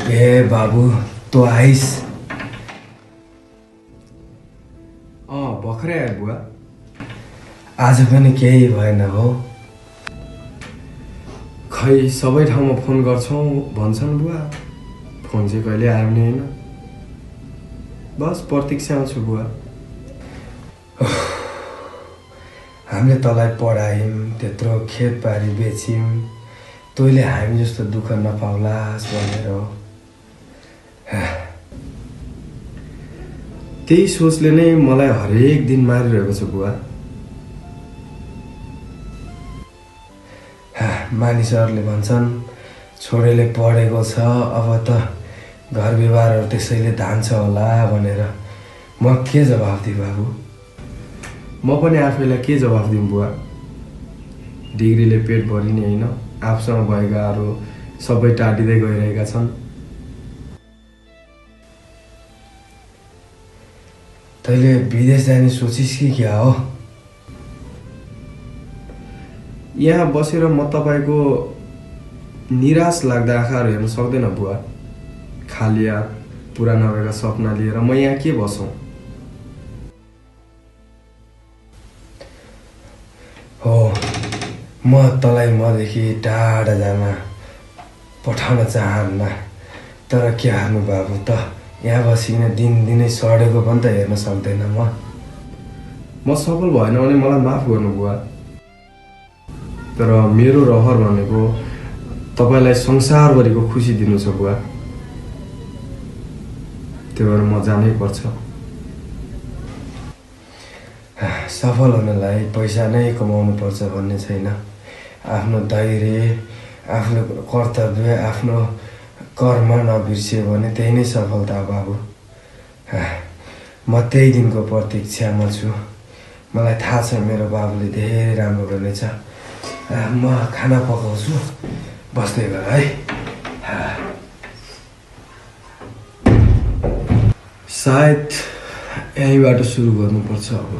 ए बाबु तँ आइस। भर्खरै आयो बुवा। आज पनि केही भएन हो? खै सबै ठाउँमा फोन गर्छौँ भन्छन् बुवा, फोन चाहिँ कहिले आयो नि होइन। बस प्रतीक्षामा छु बुवा। हामीले तँलाई पढायौँ, त्यत्रो खेतबारी बेच्यौँ, तैँले हामी जस्तो दुःख नपाउलास् भनेर हो। त्यही सोचले नै मलाई हरेक दिन मारिरहेको छ बुवा। मानिसहरूले भन्छन् छोरीले पढेको छ, अब त घर व्यवहारहरू त्यसैले धान्छ होला भनेर। म के जवाफ दिउँ बाबु? म पनि आफैलाई के जवाफ दिउँ बुवा? डिग्रीले पेट भरिने होइन, आफूसँग भएकाहरू सबै टाटिँदै गइरहेका छन्। तैँले विदेश जाने सोचिस् कि क्या हो? यहाँ बसेर म तपाईँको निराश लाग्दा आँखाहरू हेर्न सक्दैन बुवा। खालिया पुरा नभएका सपना लिएर म यहाँ के बसौँ? हो, म तँलाई मदेखि टाढा जान पठाउन चाहन्न, तर के हार्नु बाबु त, यहाँ बसिकन दिनदिनै सडेको पनि त हेर्न सक्दैन म सफल भएन भने मलाई माफ गर्नु बुवा। तर मेरो रहर भनेको तपाईँलाई संसारभरिको खुसी दिनु छ बुवा। त्यो भएर म जानै पर्छ। सफल हुनलाई पैसा नै कमाउनु पर्छ भन्ने छैन। आफ्नो धैर्य, आफ्नो कर्तव्य, आफ्नो कर्म नबिर्सियो भने त्यही नै सफलता हो बाबु। म त्यही दिनको प्रतीक्षामा छु। मलाई थाहा छ मेरो बाबुले धेरै राम्रो गर्नेछ। म खाना पकाउँछु, बस्दै गर है। सायद यहीँबाट सुरु गर्नुपर्छ अब।